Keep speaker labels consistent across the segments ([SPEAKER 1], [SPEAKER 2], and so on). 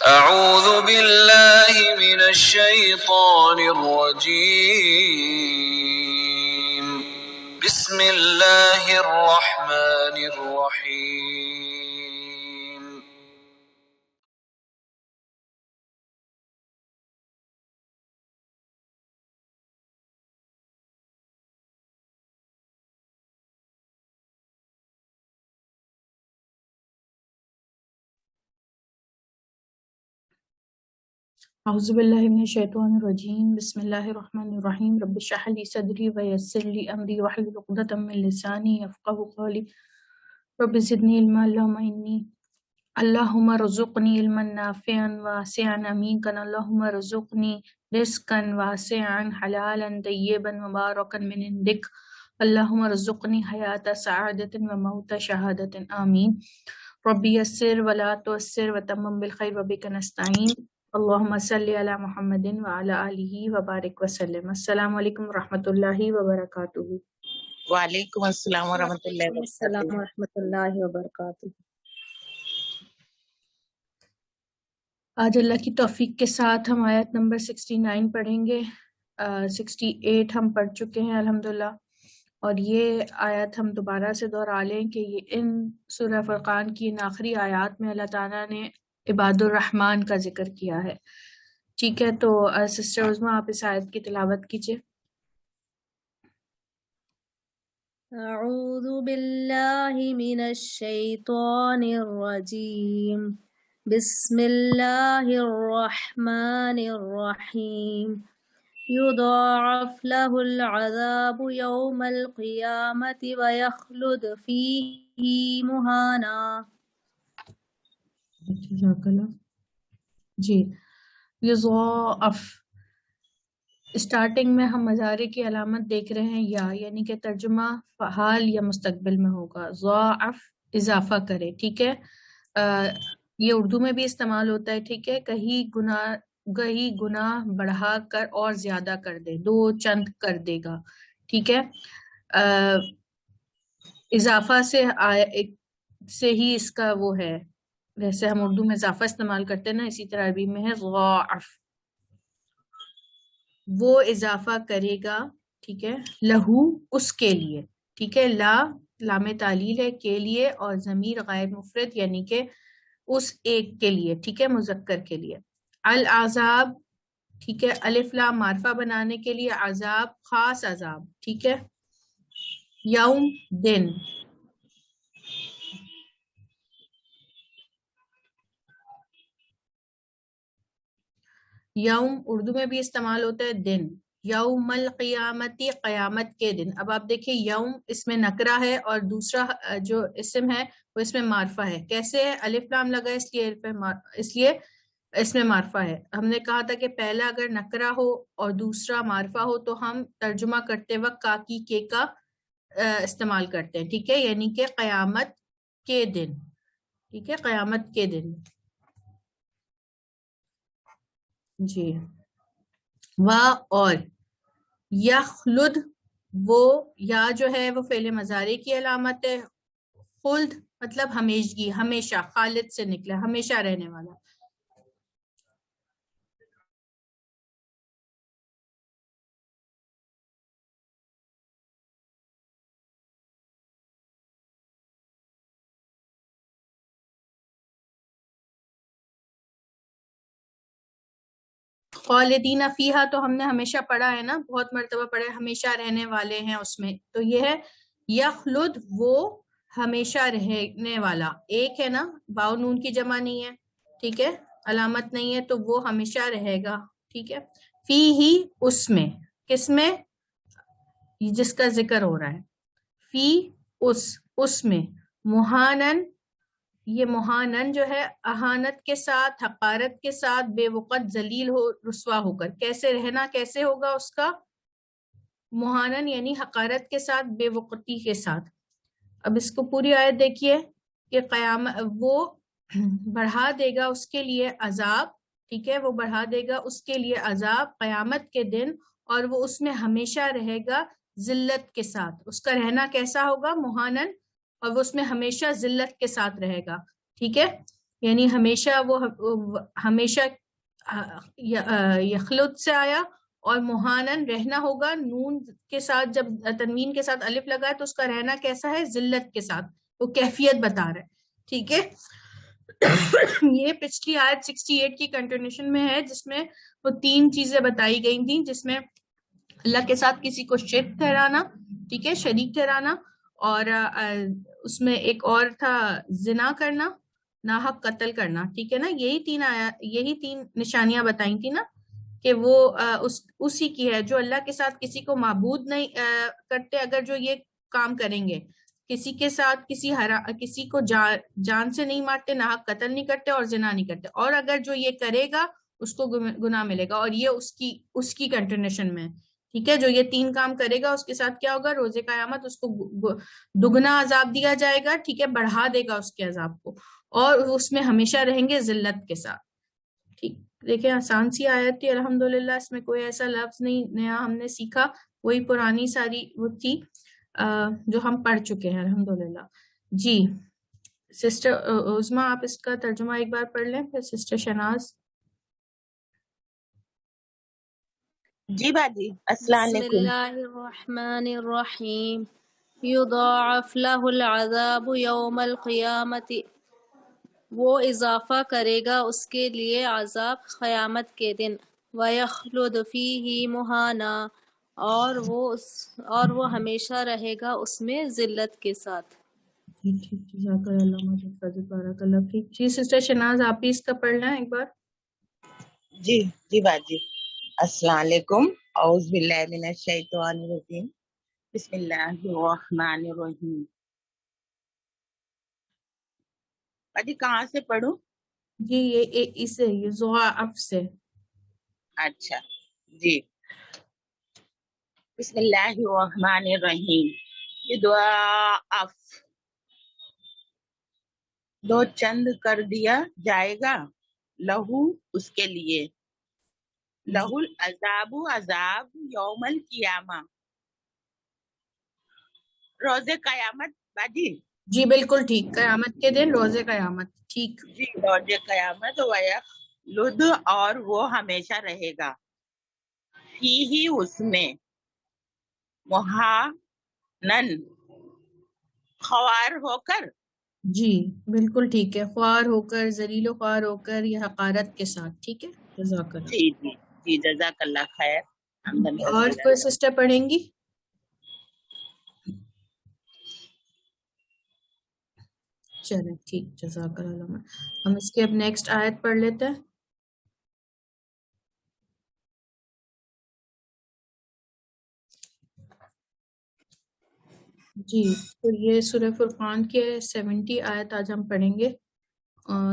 [SPEAKER 1] أعوذ بالله من الشيطان الرجيم بسم الله الرحمن الرحيم
[SPEAKER 2] اعوذ باللہ من الشیطان الرجیم بسم اللہ الرحمن الرحیم رب اشرح لی صدری ویسر لی امری واحلل عقدۃ من لسانی یفقہوا قولی رب زدنی علما اللہم ارزقنی علما نافعا واسعا عمیقا اللہم ارزقنی رزقا واسعا حلالا طیبا مبارکا من عندک اللہم ارزقنی حیات سعادت وموت شہادت آمین رب یسر ولا تعسر وتمم بالخیر وبک نستعین اللہم صلی علی محمد وعلی آلہ وبارک وسلم۔ السلام علیکم ورحمۃ اللہ وبرکاتہ۔
[SPEAKER 3] وعلیکم السلام ورحمۃ اللہ
[SPEAKER 4] السلام
[SPEAKER 3] وبرکاتہ۔
[SPEAKER 4] ورحمۃ اللہ وبرکاتہ۔
[SPEAKER 2] آج اللہ کی توفیق کے ساتھ ہم آیت نمبر 69 پڑھیں گے۔ 68 ہم پڑھ چکے ہیں الحمدللہ، اور یہ آیت ہم دوبارہ سے دہرا لیں کہ یہ ان سورہ فرقان کی ان آخری آیات میں اللہ تعالیٰ نے عباد الرحمن کا ذکر کیا ہے۔ ٹھیک ہے، تو سسٹر عظمیٰ آپ اس آیت کی تلاوت کیجیے۔
[SPEAKER 4] اعوذ باللہ من الشیطان الرجیم بسم اللہ الرحمن الرحیم یضاعف له العذاب یوم القیامة ویخلد فیہ مہانا۔
[SPEAKER 2] جزاک اللہ۔ جی، یضاعف، اسٹارٹنگ میں ہم مضارع کی علامت دیکھ رہے ہیں یا، یعنی کہ ترجمہ حال یا مستقبل میں ہوگا۔ ضاعف اضافہ کرے، ٹھیک ہے۔ یہ اردو میں بھی استعمال ہوتا ہے، ٹھیک ہے۔ کہیں گناہ بڑھا کر اور زیادہ کر دے، دو چند کر دے گا، ٹھیک ہے۔ اضافہ سے ہی اس کا وہ ہے، ویسے ہم اردو میں اضافہ استعمال کرتے ہیں نا، اسی طرح عربی میں ہے ضاعف، وہ اضافہ کرے گا، ٹھیک ہے۔ لہو، اس کے لیے، ٹھیک ہے۔ لام تعلیل ہے، کے لیے، اور ضمیر غائب مفرد یعنی کہ اس ایک کے لیے، ٹھیک ہے، مذکر کے لیے۔ العذاب، ٹھیک ہے، الف لام معرفہ بنانے کے لیے، عذاب خاص عذاب، ٹھیک ہے۔ یوم، دن، یوم اردو میں بھی استعمال ہوتا ہے دن۔ یوم القیامتی، قیامت کے دن۔ اب آپ دیکھیں یوم اس میں نکرہ ہے اور دوسرا جو اسم ہے وہ اس میں معرفہ ہے۔ کیسے ہے؟ الف لام لگا اس لیے اس میں معرفہ ہے۔ ہم نے کہا تھا کہ پہلا اگر نکرہ ہو اور دوسرا معرفہ ہو تو ہم ترجمہ کرتے وقت کاکی کے کا استعمال کرتے ہیں، ٹھیک ہے، یعنی کہ قیامت کے دن، ٹھیک ہے، قیامت کے دن۔ جی، اور یخلد، وہ یا جو ہے وہ فعل مضارع کی علامت ہے۔ خلد مطلب ہمیشگی، ہمیشہ، خالد سے نکلا، ہمیشہ رہنے والا۔ خالدین فیہا تو ہم نے ہمیشہ پڑھا ہے نا، بہت مرتبہ پڑھا ہے، ہمیشہ رہنے والے ہیں اس میں، تو یہ ہے یخلد، وہ ہمیشہ رہنے والا، ایک ہے نا، واو نون کی جمع نہیں ہے، ٹھیک ہے، علامت نہیں ہے، تو وہ ہمیشہ رہے گا، ٹھیک ہے۔ فی ہی، اس میں، کس میں؟ جس کا ذکر ہو رہا ہے، فی، اس میں، مہانن، یہ مہانن جو ہے اہانت کے ساتھ، حقارت کے ساتھ، بے وقت، ذلیل ہو، رسوا ہو کر۔ کیسے رہنا، کیسے ہوگا اس کا؟ مہانن یعنی حقارت کے ساتھ، بے وقتی کے ساتھ۔ اب اس کو پوری آیت دیکھیے کہ قیامت، وہ بڑھا دے گا اس کے لیے عذاب، ٹھیک ہے، وہ بڑھا دے گا اس کے لیے عذاب قیامت کے دن، اور وہ اس میں ہمیشہ رہے گا ذلت کے ساتھ۔ اس کا رہنا کیسا ہوگا؟ مہانن، اور وہ اس میں ہمیشہ ذلت کے ساتھ رہے گا، ٹھیک ہے۔ یعنی ہمیشہ وہ ہمیشہ یخلد سے آیا، اور مہانن رہنا ہوگا، نون کے ساتھ جب تنوین کے ساتھ الف لگا ہے تو اس کا رہنا کیسا ہے؟ ذلت کے ساتھ، وہ کیفیت بتا رہا ہے. ٹھیک ہے، یہ پچھلی آیت 68 کی کنٹینیوشن میں ہے، جس میں وہ 3 چیزیں بتائی گئی تھیں، جس میں اللہ کے ساتھ کسی کو شرک ٹھہرانا، ٹھیک ہے، شریک ٹھہرانا، اور اس میں ایک اور تھا زنا کرنا، ناحق قتل کرنا. ٹھیک ہے نا، یہی 3 نشانیاں بتائی تھی نا، کہ وہ اسی کی ہے جو اللہ کے ساتھ کسی کو معبود نہیں کرتے. اگر جو یہ کام کریں گے، کسی کے ساتھ کسی کو جان سے نہیں مارتے، ناحق قتل نہیں کرتے، اور زنا نہیں کرتے، اور اگر جو یہ کرے گا اس کو گناہ ملے گا. اور یہ اس کی کنٹینیوشن میں، ٹھیک ہے، جو یہ 3 کام کرے گا اس کے ساتھ کیا ہوگا؟ روز قیامت اس کو دگنا عذاب دیا جائے گا. ٹھیک ہے، بڑھا دے گا اس کے عذاب کو، اور اس میں ہمیشہ رہیں گے ذلت کے ساتھ. ٹھیک، دیکھیں آسان سی آیت تھی الحمدللہ، اس میں کوئی ایسا لفظ نہیں نیا ہم نے سیکھا، وہی پرانی ساری وہ تھی جو ہم پڑھ چکے ہیں الحمدللہ. جی سسٹر عظما، آپ اس کا ترجمہ ایک بار پڑھ لیں، پھر سسٹر شہناز.
[SPEAKER 3] جی باجی، السلام
[SPEAKER 4] بسم
[SPEAKER 3] علیکم.
[SPEAKER 4] اللہ الرحمن الرحیم. یضاعف له العذاب یوم القیامت، وہ اضافہ کرے گا اس کے لیے عذاب قیامت کے دن. وَيَخْلُدْ فِيهِ مُهَانًا، اور وہ ہمیشہ رہے گا اس میں ذلت کے ساتھ.
[SPEAKER 2] ٹھیک، جزاک اللہ مجھے بارک اللہ فیک. جی سسٹر شہناز، آپ بھی اس کا پڑھ لیں ایک بار.
[SPEAKER 3] جی باجی، السلام علیکم. اعوذ باللہ من الشیطان الرجیم، بسم اللہ الرحمن الرحیم. باجی کہاں سے پڑھوں؟
[SPEAKER 2] جی یہ اسے یضاعف سے.
[SPEAKER 3] اچھا جی، بسم اللہ الرحمن الرحیم. یضاعف، دو چند کر دیا جائے گا، لہو اس کے لیے، لہو العذاب عذاب، یوم القیامہ روز قیامت. باجی
[SPEAKER 2] جی بالکل ٹھیک، قیامت کے دن، روز قیامت. ٹھیک،
[SPEAKER 3] جی، روز قیامت. وَيَخْلُدْ، اور وہ ہمیشہ رہے گا، فیہ اس میں، مہانن خوار ہو کر.
[SPEAKER 2] جی بالکل ٹھیک ہے، خوار ہو کر، ذلیل و خوار ہو کر، یا حقارت کے ساتھ. ٹھیک ہے، جزاک اللہ.
[SPEAKER 3] جی جزاک اللہ خیر. حمدن
[SPEAKER 2] اور
[SPEAKER 3] کثیرا.
[SPEAKER 2] کوئی سسٹر پڑھیں گی؟ چلیں ٹھیک، جزاک اللہ. ہم اس کے اب نیکسٹ آیت پڑھ لیتے ہیں. جی تو یہ سورہ فرقان کے 70 آیت آج ہم پڑھیں گے.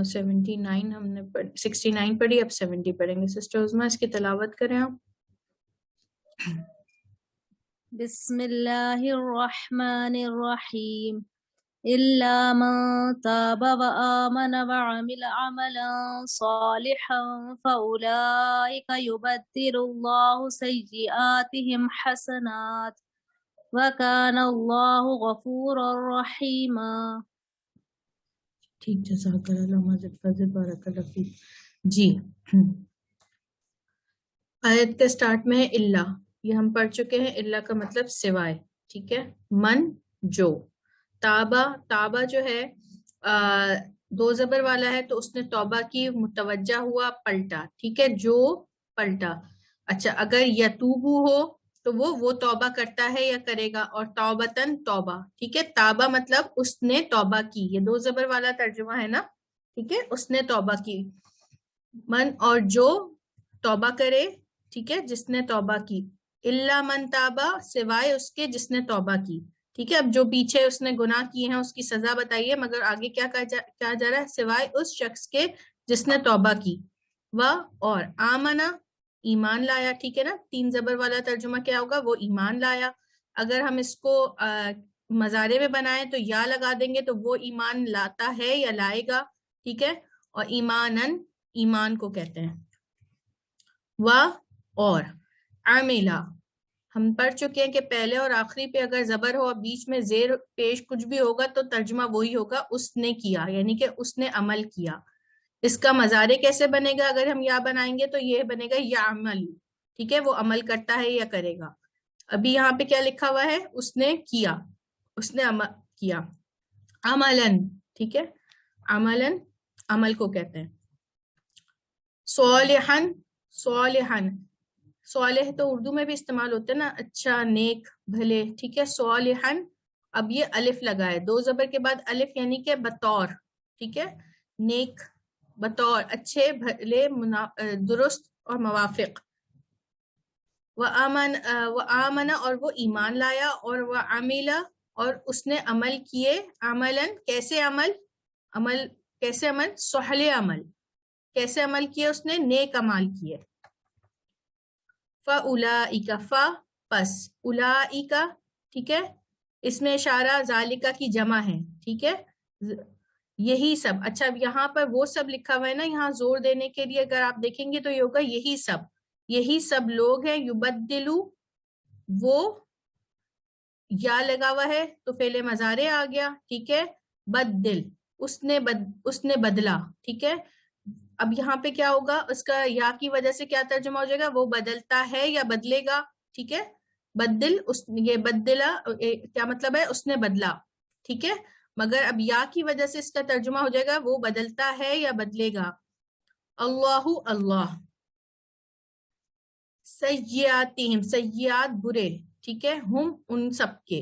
[SPEAKER 2] 79 ہم نے 69 پڑھی، اب 70 پڑھیں گے. سسٹر عظما اس کی تلاوت کریں آپ.
[SPEAKER 4] بسم اللہ الرحمن الرحیم. إلا من تاب وآمن وعمل عملا صالحا فأولئك يبدل الله سيئاتهم حسنات وكان الله غفورا رحيما.
[SPEAKER 2] ٹھیک، جزاک اللہ مزید فضل بارک اللہ فیک. جی آیت کے سٹارٹ میں ہے اللہ، یہ ہم پڑھ چکے ہیں. اللہ کا مطلب سوائے. ٹھیک ہے، من جو، تابہ جو ہے 2 زبر والا ہے، تو اس نے توبہ کی، متوجہ ہوا، پلٹا. ٹھیک ہے، جو پلٹا. اچھا اگر یتوبو ہو تو وہ توبہ کرتا ہے یا کرے گا، اور توبتن توبہ. ٹھیک ہے، تابہ مطلب اس نے توبہ کی، یہ 2 زبر والا ترجمہ ہے نا. ٹھیک ہے، اس نے توبہ کی. من اور جو توبہ کرے، ٹھیک ہے، جس نے توبہ کی. الا من تابہ، سوائے اس کے جس نے توبہ کی. ٹھیک ہے، اب جو پیچھے اس نے گناہ کیے ہیں اس کی سزا بتائیے، مگر آگے کیا کہا جا رہا ہے؟ سوائے اس شخص کے جس نے توبہ کی. اور آمنا، ایمان لایا. ٹھیک ہے نا، 3 زبر والا ترجمہ کیا ہوگا؟ وہ ایمان لایا. اگر ہم اس کو مضارع میں بنائیں تو یا لگا دیں گے، تو وہ ایمان لاتا ہے یا لائے گا. ٹھیک ہے، اور ایمانن، ایمان کو کہتے ہیں. اور عاملہ، ہم پڑھ چکے ہیں کہ پہلے اور آخری پہ اگر زبر ہو اور بیچ میں زیر پیش کچھ بھی ہوگا تو ترجمہ وہی ہوگا، اس نے کیا، یعنی کہ اس نے عمل کیا. اس کا مضارع کیسے بنے گا اگر ہم یا بنائیں گے؟ تو یہ بنے گا یعمل، ٹھیک ہے، وہ عمل کرتا ہے یا کرے گا. ابھی یہاں پہ کیا لکھا ہوا ہے؟ اس نے کیا، اس نے عمل کیا. عملن، ٹھیک ہے، عملن عمل کو کہتے ہیں. صالحن، صالحن، صالح تو اردو میں بھی استعمال ہوتا ہے نا، اچھا، نیک، بھلے، ٹھیک ہے. صالحن، اب یہ الف لگا ہے، دو زبر کے بعد الف، یعنی کہ بطور، ٹھیک ہے، نیک، بطور، اچھے، بھلے، درست اور موافق. وآمن، اور وہ ایمان لایا، اور وعمل، اور اس نے عمل کیے. عملن، کیسے عمل؟ عمل کیسے؟ عمل صالح عمل، کیسے عمل کیے اس نے؟ نیک عمل کیے. فاولئک، پس، اولئک، ٹھیک ہے، اس میں اشارہ ذالکہ کی جمع ہے، ٹھیک ہے، یہی سب. اچھا اب یہاں پر وہ سب لکھا ہوا ہے نا، یہاں زور دینے کے لیے اگر آپ دیکھیں گے تو یہ ہوگا یہی سب، یہی سب لوگ ہیں. یبدلو، وہ یا لگا ہوا ہے تو فعل مضارع آ گیا، ٹھیک ہے. بدل، اس نے بدلا، ٹھیک ہے. اب یہاں پہ کیا ہوگا؟ اس کا یا کی وجہ سے کیا ترجمہ ہو جائے گا؟ وہ بدلتا ہے یا بدلے گا، ٹھیک ہے. بدل، یہ بدلا کیا مطلب ہے؟ اس نے بدلا، ٹھیک ہے. مگر اب یا کی وجہ سے اس کا ترجمہ ہو جائے گا وہ بدلتا ہے یا بدلے گا. اللہ، اللہ. سیئاتہم، سیئات برے، ٹھیک ہے، ہم ان سب کے.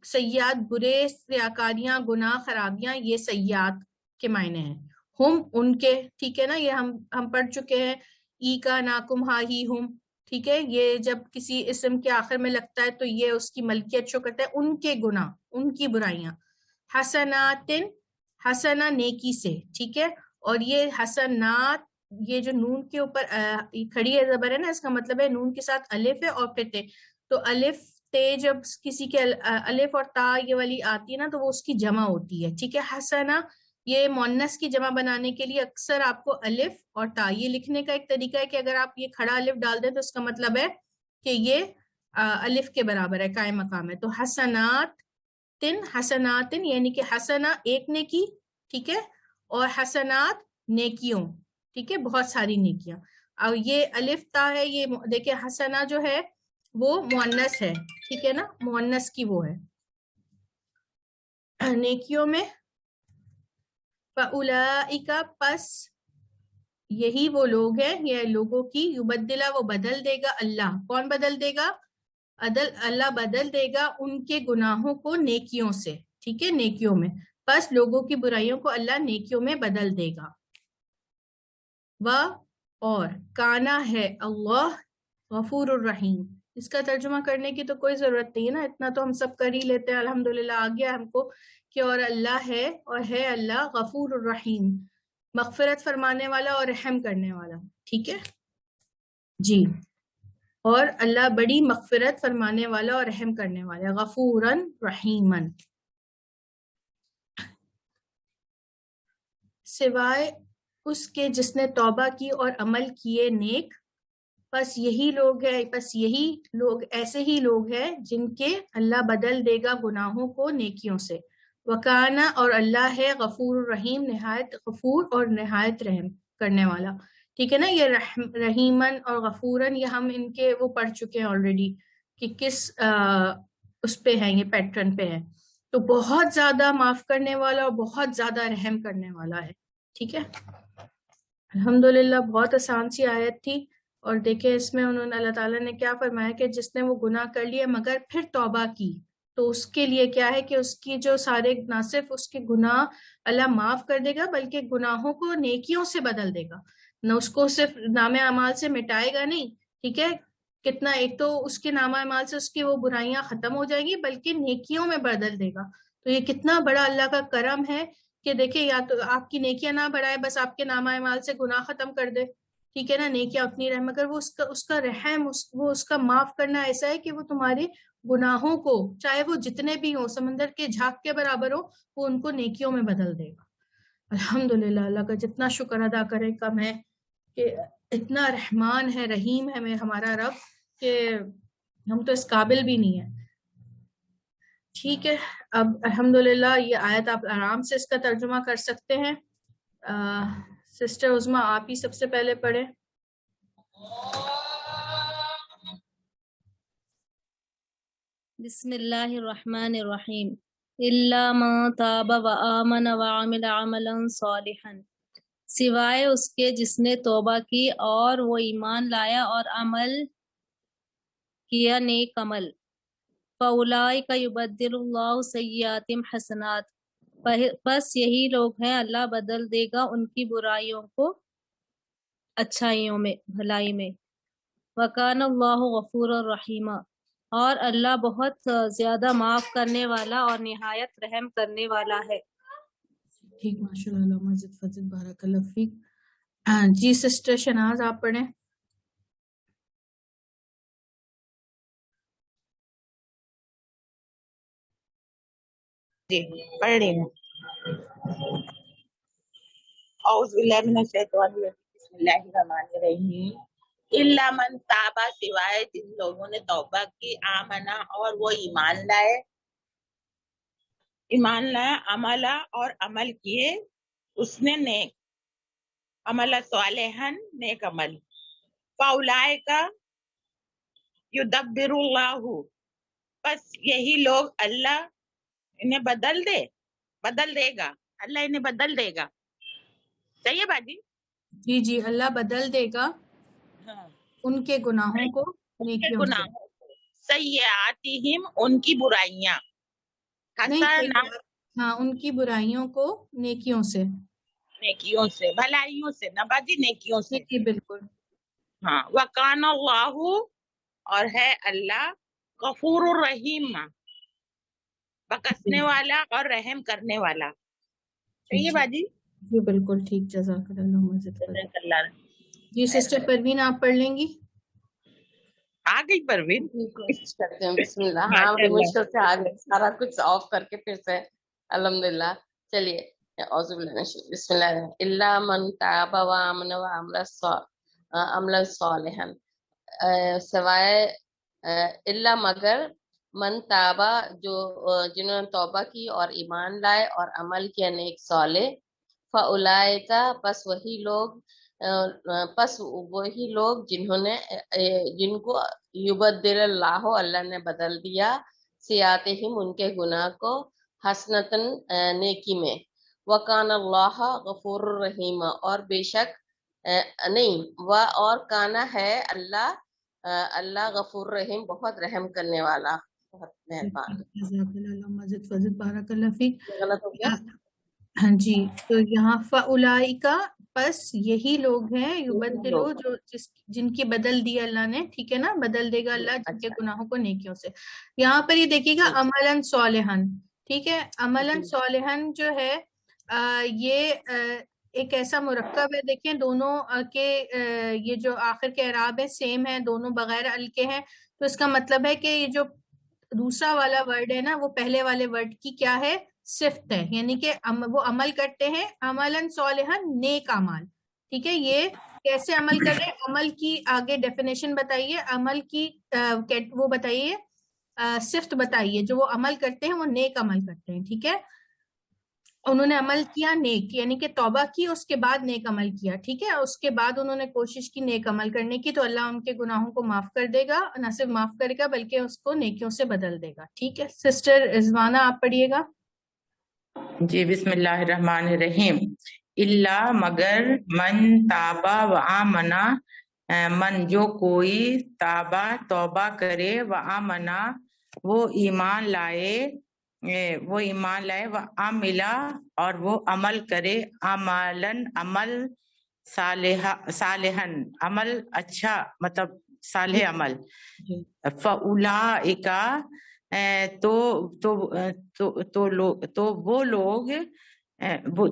[SPEAKER 2] سیئات برے، ریاکاریاں، گناہ، خرابیاں، یہ سیئات کے معنی ہیں. ہم ان کے، ٹھیک ہے نا، یہ ہم پڑھ چکے ہیں. ای کا ناکم ہا ہی ہم، ٹھیک ہے، یہ جب کسی اسم کے آخر میں لگتا ہے تو یہ اس کی ملکیت شو کرتا ہے. ان کے گناہ، ان کی برائیاں. حسنات، حسنا نیکی سے، ٹھیک ہے. اور یہ حسنات، یہ جو نون کے اوپر کھڑی ہے زبر ہے نا، اس کا مطلب ہے نون کے ساتھ الف ہے اور پھر تے. تو الف تے جب کسی کے الف اور تا یہ والی آتی ہے نا تو وہ اس کی جمع ہوتی ہے، ٹھیک ہے. حسنا، یہ مؤنث کی جمع بنانے کے لیے اکثر آپ کو الف اور تا یہ لکھنے کا ایک طریقہ ہے کہ اگر آپ یہ کھڑا الف ڈال دیں تو اس کا مطلب ہے کہ یہ الف کے برابر ہے، قائم مقام ہے. تو حسنات، حسناتن یعنی کہ حسنا ایک نیکی، ٹھیک ہے، اور حسنات نیکیوں، ٹھیک ہے، بہت ساری نیکیاں. اور یہ الف تا ہے، یہ دیکھیں حسنا جو ہے وہ مؤنث ہے، ٹھیک ہے نا، مؤنث کی وہ ہے نیکیوں میں. فاولئک، پس یہی وہ لوگ ہیں، یہ لوگوں کی. یبدلا، وہ بدل دے گا اللہ. کون بدل دے گا؟ اللہ بدل دے گا ان کے گناہوں کو نیکیوں سے، ٹھیک ہے، نیکیوں میں. بس لوگوں کی برائیوں کو اللہ نیکیوں میں بدل دے گا. اور کانا ہے اللہ غفور الرحیم. اس کا ترجمہ کرنے کی تو کوئی ضرورت نہیں ہے نا، اتنا تو ہم سب کر ہی لیتے ہیں الحمدللہ. آ گیا ہم کو کہ اور اللہ ہے، اور ہے اللہ غفور الرحیم، مغفرت فرمانے والا اور رحم کرنے والا، ٹھیک ہے جی. اور اللہ بڑی مغفرت فرمانے والا اور رحم کرنے والا، غفوراً رحیماً. سوائے اس کے جس نے توبہ کی اور عمل کیے نیک. بس یہی لوگ ایسے ہی لوگ ہیں جن کے اللہ بدل دے گا گناہوں کو نیکیوں سے. وکانا، اور اللہ ہے غفور الرحیم، نہایت غفور اور نہایت رحم کرنے والا، ٹھیک ہے نا. یہ رحیمن اور غفورن یہ ہم ان کے وہ پڑھ چکے ہیں آلریڈی کہ کس اس پہ ہیں، یہ پیٹرن پہ ہے. تو بہت زیادہ معاف کرنے والا اور بہت زیادہ رحم کرنے والا ہے، ٹھیک ہے. الحمدللہ بہت آسان سی آیت تھی. اور دیکھیں اس میں انہوں نے اللہ تعالیٰ نے کیا فرمایا کہ جس نے وہ گناہ کر لیے مگر پھر توبہ کی تو اس کے لیے کیا ہے کہ اس کی جو سارے نہ صرف اس کے گناہ اللہ معاف کر دے گا بلکہ گناہوں کو نیکیوں سے بدل دے گا. نہ اس کو صرف نام اعمال سے مٹائے گا نہیں، ٹھیک ہے، کتنا ایک تو اس کے نام اعمال سے اس کی وہ برائیاں ختم ہو جائیں گی بلکہ نیکیوں میں بدل دے گا. تو یہ کتنا بڑا اللہ کا کرم ہے کہ دیکھیں یا تو آپ کی نیکیاں نہ بڑھائے، بس آپ کے نام اعمال سے گناہ ختم کر دے، ٹھیک ہے نا. نیکیاں اتنی رحم، مگر وہ اس کا رحم، وہ اس کا معاف کرنا ایسا ہے کہ وہ تمہارے گناہوں کو چاہے وہ جتنے بھی ہوں، سمندر کے جھاگ کے برابر ہو، وہ ان کو نیکیوں میں بدل دے گا. الحمدللہ اللہ کا جتنا شکر ادا کریں کم ہے کہ اتنا رحمان ہے، رحیم ہے ہمارا رب کہ ہم تو اس قابل بھی نہیں ہیں. ٹھیک ہے، اب الحمدللہ یہ آیت آپ آرام سے اس کا ترجمہ کر سکتے ہیں. سسٹر عظما آپ ہی سب سے پہلے پڑھیں.
[SPEAKER 4] بسم اللہ الرحمن الرحیم. الا من تاب وآمن وعمل عملا صالحا، سوائے اس کے جس نے توبہ کی اور وہ ایمان لایا اور عمل کیا نیک عمل. فَأُولَٰئِکَ يُبَدِّلُ اللَّهُ سَیِّئَاتِہِمْ حسنات، بس یہی لوگ ہیں اللہ بدل دے گا ان کی برائیوں کو اچھائیوں میں، بھلائی میں. وَكَانَ اللَّهُ غَفُورًا رَحِيمًا، اور اللہ بہت زیادہ معاف کرنے والا اور نہایت رحم کرنے والا ہے.
[SPEAKER 2] ٹھیک، ماشاء اللہ، مزید فضل، بارک اللہ فیک. جی سسٹر شناز آپ پڑھیں.
[SPEAKER 3] جی پڑھ رہی ہوں. اعوذ باللہ من الشیطان الرجیم، بسم اللہ الرحمن الرحیم. الا من تابا، سوائے جن لوگوں نے توبہ کی، آمنا اور وہ ایمان لائے، عملا اور عمل کیے، اس نے نیک عمل، صالحا نیک عمل. فاولئک یدبر اللہ، بس یہی لوگ اللہ انہیں بدل دے گا، اللہ انہیں بدل دے گا. صحیح ہے باجی؟
[SPEAKER 2] جی جی، اللہ بدل دے گا
[SPEAKER 3] ہاں،
[SPEAKER 2] ان کے گناہوں کو
[SPEAKER 3] ان کے
[SPEAKER 2] نیکیوں سے.
[SPEAKER 3] گناہوں کو، سیئاتہم ان کی برائیاں،
[SPEAKER 2] نہیں،
[SPEAKER 3] حسنا
[SPEAKER 2] ہاں، ان کی برائیوں کو نیکیوں سے.
[SPEAKER 3] نیکیوں سے، بھلائیوں سے نہ باجی، نیکیوں سے.
[SPEAKER 2] جی بالکل.
[SPEAKER 3] ہاں، وکان اللہ، اور ہے اللہ غفور الرحیم، بخشنے والا اور رحم کرنے والا. صحیح ہے باجی؟
[SPEAKER 2] جی بالکل ٹھیک، جزاک اللہ مزید فضل.
[SPEAKER 3] جزاک اللہ.
[SPEAKER 2] جی سسٹر پروین آپ پڑھ لیں گی.
[SPEAKER 3] آ گئی پروین؟
[SPEAKER 5] جی کوشش کرتے ہیں. بسم اللہ. ہاں
[SPEAKER 3] ماشاء
[SPEAKER 5] بڑی
[SPEAKER 3] اللہ.
[SPEAKER 5] مشکل سے آ گئے، سارا کچھ آف کر کے پھر سے الحمدللہ. چلیے، اعوذ باللہ من الشیطان، بسم اللہ الرحمن الرحیم. الا من تاب وآمن وعمل عملا صالحا، سوائے الا مگر من تابا، جو جنہوں نے توبہ کی اور ایمان لائے اور عمل کیا نیک صالح. فاولئک، پس وہی لوگ جنہوں نے جن کو یبدل اللہ، اللہ نے بدل دیا، سیئاتہم ان کے گناہ کو، حسنتن نیکی میں. وکان اللہ غفور الرحیم، اور بے شک اور کانا ہے اللہ غفور رحیم، بہت رحم کرنے والا، بہت مہربان.
[SPEAKER 2] جزاک اللہ مزید فضل، بارک اللہ فیک.
[SPEAKER 5] غلط ہو گیا؟
[SPEAKER 2] ہاں جی، تو یہاں فاولئک، پس یہی لوگ ہیں، یبدلو جو جن کی بدل دی اللہ نے، ٹھیک ہے نا، بدل دے گا اللہ جن کے گناہوں کو نیکیوں سے. یہاں پر یہ دیکھیے گا عملاً صالحاً، ٹھیک ہے. عملاً صالحاً جو ہے یہ ایک ایسا مرکب ہے، دیکھیں دونوں کے یہ جو آخر کے اعراب ہے سیم ہے، دونوں بغیر ال کے ہیں. تو اس کا مطلب ہے کہ یہ جو دوسرا والا ورڈ ہے نا، وہ پہلے والے ورڈ کی کیا ہے، صفت ہے، یعنی کہ وہ عمل کرتے ہیں عملاً صالحاً، نیک اعمال. ٹھیک ہے، یہ کیسے عمل کر رہے ہیں، عمل کی آگے ڈیفینیشن بتائیے، عمل کی وہ بتائیے، صفت بتائیے. جو وہ عمل کرتے ہیں وہ نیک عمل کرتے ہیں. ٹھیک ہے، انہوں نے عمل کیا نیک، یعنی کہ توبہ کی، اس کے بعد نیک عمل کیا. ٹھیک ہے، اس کے بعد انہوں نے کوشش کی نیک عمل کرنے کی، تو اللہ ان کے گناہوں کو معاف کر دے گا، نہ صرف معاف کرے گا بلکہ اس کو نیکیوں سے بدل دے گا. ٹھیک ہے، سسٹر رضوانہ آپ پڑھیے گا.
[SPEAKER 3] جی بسم اللہ الرحمن الرحیم. اللہ مگر من تابا وآمنا، من جو کوئی تابا توبہ کرے، وآمنا وہ ایمان لائے، وعملا اور وہ عمل کرے، عملاً عمل، صالحاً عمل اچھا، مطلب صالح عمل. فاولئک تو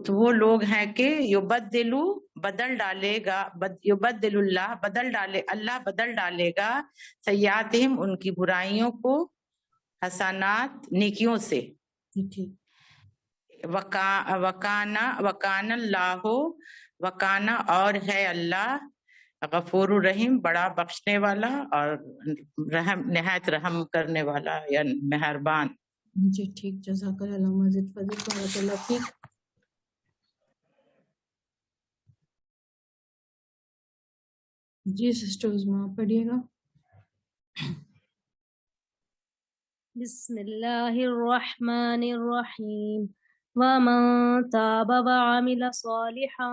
[SPEAKER 3] وہ لوگ ہیں کہ یبدلو بدل ڈالے گا، یبدل اللہ اللہ بدل ڈالے گا، سیئاتہم ان کی برائیوں کو، حسنات نیکیوں سے. وکان اللہ، وکانا اور ہے اللہ، غفور الرحیم بڑا بخشنے والا اور نہایت رحم کرنے والا یا مہربان.
[SPEAKER 2] جی ٹھیک، جزاک اللہ مزید فضل، بارک اللہ فیک. جی سسٹر عظمیٰ آپ پڑھیے گا.
[SPEAKER 4] بسم اللہ الرحمن الرحیم ومن تاب وعمل صالحا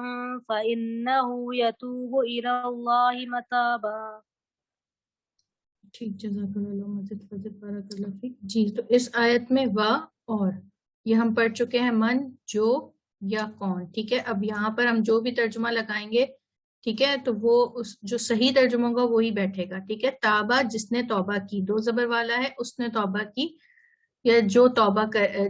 [SPEAKER 4] فإنه يتوب إلى الله متابا.
[SPEAKER 2] ٹھیک، جزاک اللہ مزید فضل بارک اللہ فیک. جی تو اس آیت میں وا اور یہ ہم پڑھ چکے ہیں من، جو یا کون. ٹھیک ہے، اب یہاں پر ہم جو بھی ترجمہ لگائیں گے ٹھیک ہے تو وہ جو صحیح ترجمہ ہوگا وہی بیٹھے گا. ٹھیک ہے، تابہ جس نے توبہ کی، دو زبر والا ہے، اس نے توبہ کی یا جو توبہ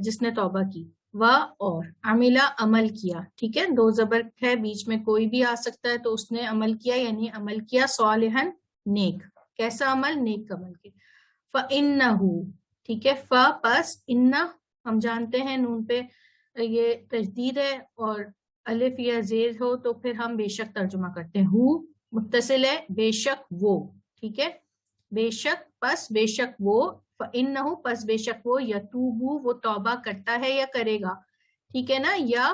[SPEAKER 2] جس نے توبہ کی. وا اور عملہ عمل کیا. ٹھیک ہے، دو زبر ہے، بیچ میں کوئی بھی آ سکتا ہے تو اس نے عمل کیا یعنی عمل کیا صالحن نیک. کیسا عمل؟ نیک عمل کے. فَإِنَّهُ ٹھیک ہے، ف پس ان ہم جانتے ہیں نون پہ یہ تشدید ہے اور الف یا زیر ہو تو پھر ہم بے شک ترجمہ کرتے ہیں. ہو متصل ہے، بے شک وہ. ٹھیک ہے، بے شک پس بے شک وہ. فَإِنَّهُ پس بے شک وہ، یتوبو وہ توبہ کرتا ہے یا کرے گا. ٹھیک ہے نا، یا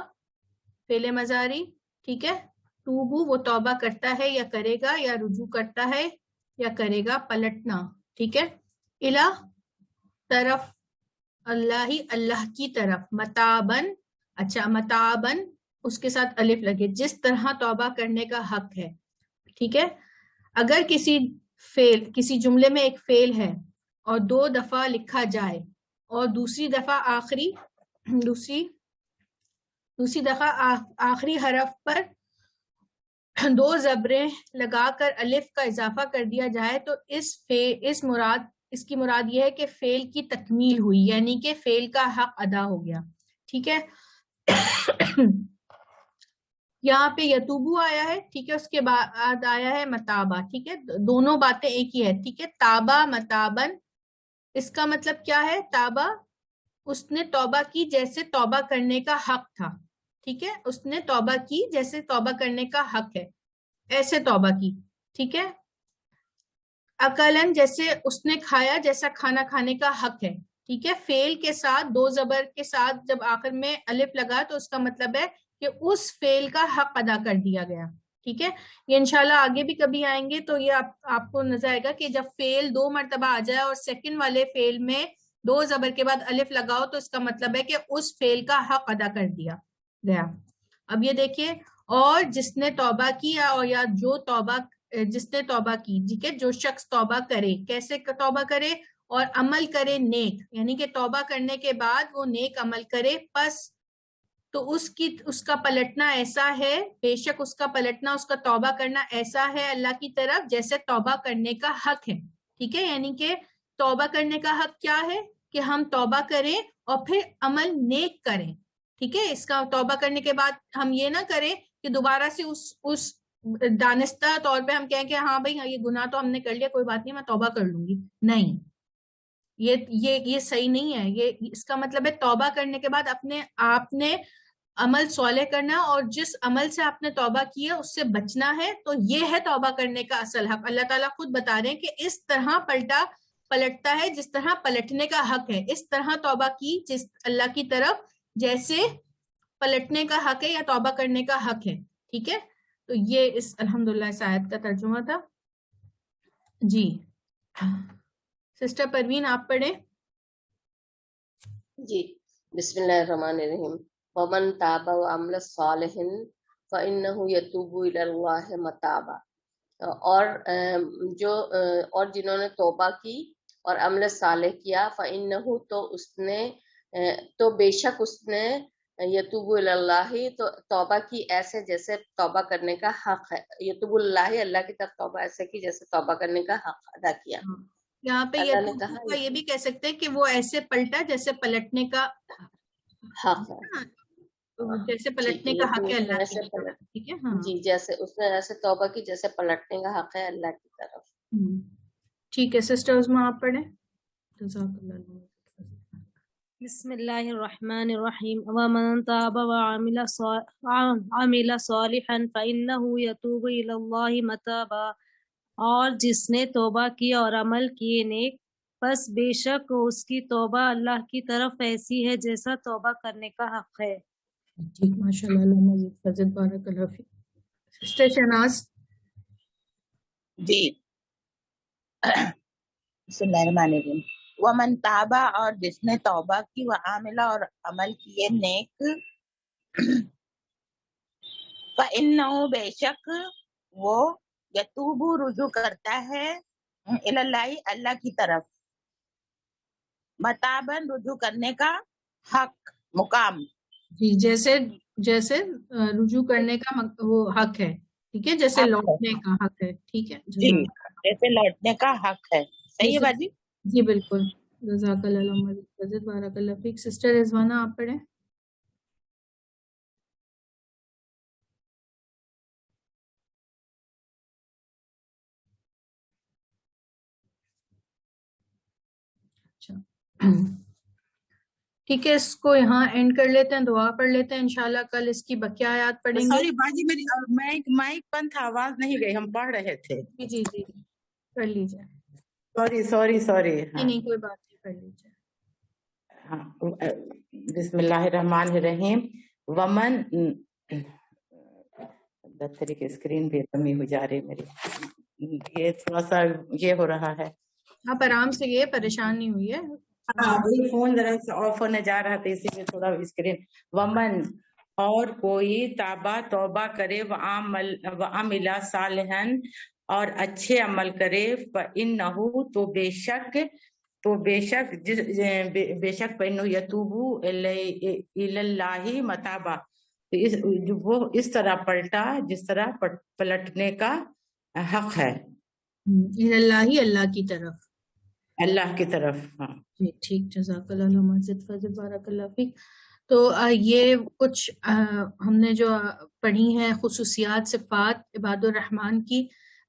[SPEAKER 2] فعل مضارع. ٹھیک ہے، توبو وہ توبہ کرتا ہے یا کرے گا یا رجوع کرتا ہے یا کرے گا، پلٹنا. ٹھیک ہے، الہ طرف اللہ اللہ کی طرف، متابن. اچھا متابن اس کے ساتھ الف لگے، جس طرح توبہ کرنے کا حق ہے. ٹھیک ہے، اگر کسی جملے میں ایک فعل ہے اور دو دفعہ لکھا جائے اور دوسری دفعہ آخری حرف پر دو زبریں لگا کر الف کا اضافہ کر دیا جائے تو اس کی مراد یہ ہے کہ فعل کی تکمیل ہوئی، یعنی کہ فعل کا حق ادا ہو گیا. ٹھیک ہے، یہاں پہ یتوبو آیا ہے. ٹھیک ہے، اس کے بعد آیا ہے متابہ. ٹھیک ہے، دونوں باتیں ایک ہی ہے. ٹھیک ہے، تابہ متابن اس کا مطلب کیا ہے؟ تابہ اس نے توبہ کی جیسے توبہ کرنے کا حق تھا. ٹھیک ہے، اس نے توبہ کی جیسے توبہ کرنے کا حق ہے، ایسے توبہ کی. ٹھیک ہے، اکلن جیسے اس نے کھایا جیسا کھانا کھانے کا حق ہے. ٹھیک ہے، فعل کے ساتھ دو زبر کے ساتھ جب آخر میں الف لگا تو اس کا مطلب ہے کہ اس فعل کا حق ادا کر دیا گیا. ٹھیک ہے، یہ انشاءاللہ آگے بھی کبھی آئیں گے تو یہ آپ کو نظر آئے گا کہ جب فعل دو مرتبہ آ جائے اور سیکنڈ والے فعل میں دو زبر کے بعد الف لگاؤ تو اس کا مطلب ہے کہ اس فعل کا حق ادا کر دیا گیا. اب یہ دیکھیے، اور جس نے توبہ کی یا جو جس نے توبہ کی. ٹھیک ہے، جو شخص توبہ کرے، کیسے توبہ کرے؟ اور عمل کرے نیک، یعنی کہ توبہ کرنے کے بعد وہ نیک عمل کرے، پس تو اس کا پلٹنا ایسا ہے، بے شک اس کا پلٹنا، اس کا توبہ کرنا ایسا ہے اللہ کی طرف جیسے توبہ کرنے کا حق ہے. ٹھیک ہے، یعنی کہ توبہ کرنے کا حق کیا ہے کہ ہم توبہ کریں اور پھر عمل نیک کریں. ٹھیک ہے، اس کا توبہ کرنے کے بعد ہم یہ نہ کریں کہ دوبارہ سے اس دانستہ طور پہ ہم کہیں کہ ہاں بھائی یہ گناہ تو ہم نے کر لیا، کوئی بات نہیں میں توبہ کر لوں گی. نہیں، یہ صحیح نہیں ہے. یہ اس کا مطلب ہے توبہ کرنے کے بعد اپنے آپ نے عمل صالح کرنا، اور جس عمل سے آپ نے توبہ کی ہے اس سے بچنا ہے. تو یہ ہے توبہ کرنے کا اصل حق. اللہ تعالیٰ خود بتا رہے ہیں کہ اس طرح پلٹتا ہے جس طرح پلٹنے کا حق ہے. اس طرح توبہ کی جس اللہ کی طرف جیسے پلٹنے کا حق ہے یا توبہ کرنے کا حق ہے. ٹھیک ہے، تو یہ اس الحمدللہ اس آیت کا ترجمہ تھا. جی سسٹر پروین آپ پڑھیں.
[SPEAKER 5] جی بسم اللہ الرحمن الرحیم. ومن تاب وعمل صالحا فإنه يتوب إلى الله متابا. اور جنہوں نے توبہ کی اور عمل صالح کیا، فإنه تو بے شک اس نے یتوب اللہ تو توبہ کی ایسے جیسے توبہ کرنے کا حق ہے. یتوب اللہ اللہ کی طرف توبہ ایسے کی جیسے توبہ کرنے کا حق ادا کیا.
[SPEAKER 2] یہاں پہ
[SPEAKER 5] اللہ نے کہا
[SPEAKER 2] یہ بھی کہہ سکتے ہیں کہ وہ ایسے پلٹا جیسے پلٹنے کا
[SPEAKER 5] حق ہے،
[SPEAKER 2] جیسے پلٹنے کا حق ہے اللہ کی طرف. ٹھیک ہے، ہاں
[SPEAKER 5] جی جیسے اس نے ایسے توبہ کی جیسے پلٹنے کا حق ہے اللہ کی طرف.
[SPEAKER 2] ٹھیک ہے سسٹر عظمیٰ آپ پڑھیں. جزاک اللہ.
[SPEAKER 4] بسم اللہ الرحمن الرحیم ومن تاب وعمل صالحا فإنه يتوب إلى الله متابا. اور جس نے توبہ کی اور عمل کیے نیک، پس بے شک اس کی توبہ اللہ کی طرف ایسی ہے جیسا توبہ کرنے کا حق ہے.
[SPEAKER 2] ٹھیک، ماشاء اللہ. مزید فضل بارک اللہ فیک. سسٹر شہناز.
[SPEAKER 3] جی بسم اللہ الرحمن الرحیم ومن تابا اور جس نے توبہ کی وعاملہ اور عمل کیے نیک فإنه بے شک وہ یتوب رجوع کرتا ہے اللہ اللہ کی طرف متابن رجوع کرنے کا حق مقام
[SPEAKER 2] جی جیسے رجوع کرنے کا وہ حق ہے، ٹھیک ہے، جیسے لوٹنے کا حق ہے، ٹھیک ہے
[SPEAKER 3] جی جیسے لوٹنے کا حق ہے. صحیح ہے باجی؟
[SPEAKER 2] جی بالکل. جزاک اللہ مزید بارک اللہ فیک. سسٹر رضوانہ آپ پڑھیں. اچھا ٹھیک ہے، اس کو یہاں اینڈ کر لیتے ہیں، دعا پڑھ لیتے ہیں، انشاءاللہ کل اس کی بقیہ آیات پڑھیں گے.
[SPEAKER 3] سوری باجی میری مائک بند تھا، آواز نہیں گئی، ہم پڑھ رہے تھے.
[SPEAKER 2] جی کر لیجیے.
[SPEAKER 3] سوری.
[SPEAKER 2] نہیں کوئی بات نہیں، کر لیجیے.
[SPEAKER 3] ہاں بسم اللہ الرحمن الرحیم. ومن دفتری کی اسکرین بھی کمی ہو جا رہی میری، یہ تھوڑا سا یہ ہو رہا ہے.
[SPEAKER 2] آپ آرام سے، یہ پریشان نہیں ہوئی ہے.
[SPEAKER 3] فون ذرا سے آف ہونے جا رہا تھا، اسی لیے تھوڑا اسکرین. ومن اور کوئی تابا توبہ کرے وعمل صالحا اور اچھے عمل کرے فإنہ تو بے شک فإنہ یتوب الی اللہ متابا، وہ اس طرح پلٹا جس طرح پلٹنے کا حق ہے.
[SPEAKER 2] اللہ کی طرف.
[SPEAKER 3] اللہ کی طرف. ہاں
[SPEAKER 2] جی ٹھیک. جزاک اللہ مزید فضل بارک اللہ فیک. تو یہ کچھ ہم نے جو پڑھی ہیں خصوصیات صفات عباد الرحمن کی،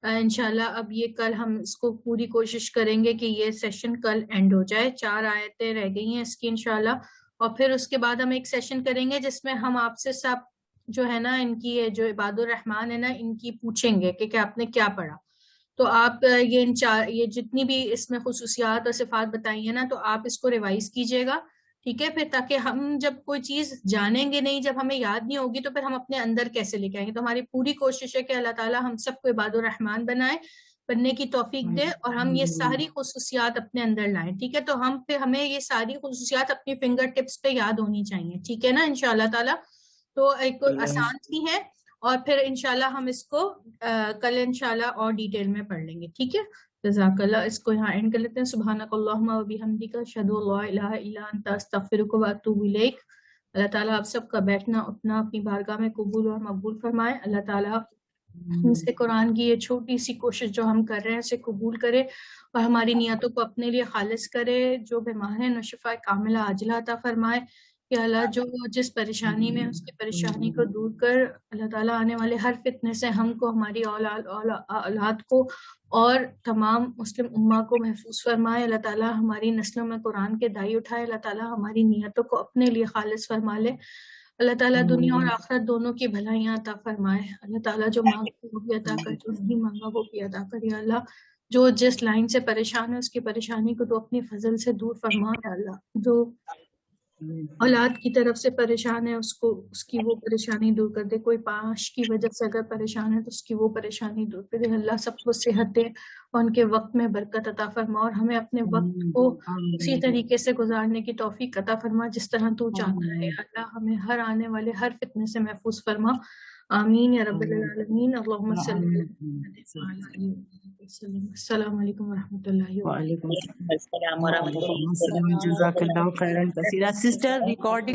[SPEAKER 2] انشاءاللہ اب یہ کل ہم اس کو پوری کوشش کریں گے کہ یہ سیشن کل اینڈ ہو جائے. 4 آیتیں رہ گئی ہیں اس کی انشاءاللہ، اور پھر اس کے بعد ہم ایک سیشن کریں گے جس میں ہم آپ سے سب جو ہے نا ان کی جو عباد الرحمن ہے نا ان کی پوچھیں گے کہ آپ نے کیا پڑھا. تو آپ یہ جتنی بھی اس میں خصوصیات اور صفات بتائی ہیں نا، تو آپ اس کو ریوائز کیجئے گا، ٹھیک ہے، پھر تاکہ ہم جب کوئی چیز جانیں گے نہیں، جب ہمیں یاد نہیں ہوگی، تو پھر ہم اپنے اندر کیسے لے کے آئیں گے. تو ہماری پوری کوشش ہے کہ اللہ تعالیٰ ہم سب کو عباد الرحمن بننے کی توفیق دے، اور ہم یہ ساری خصوصیات اپنے اندر لائیں، ٹھیک ہے. تو ہمیں یہ ساری خصوصیات اپنی فنگر ٹپس پہ یاد ہونی چاہیے، ٹھیک ہے نا، انشاءاللہ تعالیٰ. تو ایک آسان سی ہے، اور پھر انشاءاللہ ہم اس کو کل انشاءاللہ اور ڈیٹیل میں پڑھ لیں گے، ٹھیک ہے. جزاک اللہ. اس کو یہاں اینڈ کر لیتے ہیں. سبحانک اللہم و بحمدک اشہد ان لا الہ الا انت استغفرک و اتوب الیک. اللہ تعالیٰ آپ سب کا بیٹھنا اٹھنا اپنی بارگاہ میں قبول اور مقبول فرمائے. اللہ تعالیٰ ہم سے قرآن کی یہ چھوٹی سی کوشش جو ہم کر رہے ہیں اسے قبول کرے، اور ہماری نیتوں کو اپنے لیے خالص کرے. جو بیمار ہیں انہیں شفا کاملہ عاجلہ عطا فرمائے. یا اللہ جو جس پریشانی میں اس کی پریشانی کو دور کر، اللہ تعالیٰ آنے والے ہر فتنے سے ہم کو، ہماری اولاد کو اور تمام مسلم امہ کو محفوظ فرمائے. اللہ تعالیٰ ہماری نسلوں میں قرآن کے دائی اٹھائے. اللہ تعالیٰ ہماری نیتوں کو اپنے لیے خالص فرما لے. اللہ تعالیٰ دنیا اور آخرت دونوں کی بھلائیاں عطا فرمائے. اللہ تعالیٰ جو مانگا وہ بھی عطا کر، جو نہیں مانگا وہ بھی عطا کر. یا اللہ جو جس لائن سے پریشان ہے اس کی پریشانی کو تو اپنی فضل سے دور فرما. یا اللہ جو اولاد کی طرف سے پریشان ہے اس کی وہ پریشانی دور کر دے. کوئی پاش کی وجہ سے اگر پریشان ہے تو اس کی وہ پریشانی دور کر دے. اللہ سب کو صحت دے اور ان کے وقت میں برکت عطا فرما، اور ہمیں اپنے وقت کو اسی طریقے سے گزارنے کی توفیق عطا فرما جس طرح تو چاہتا ہے. اللہ ہمیں ہر آنے والے ہر فتنے سے محفوظ فرما. آمین یا رب العالمین. اللہم صلی اللہ علیہ وسلم. السلام علیکم ورحمۃ اللہ وبرکاتہ.
[SPEAKER 3] وعلیکم السلام ورحمۃ اللہ. جزاک اللہ خیرا کثیرا. Sister recording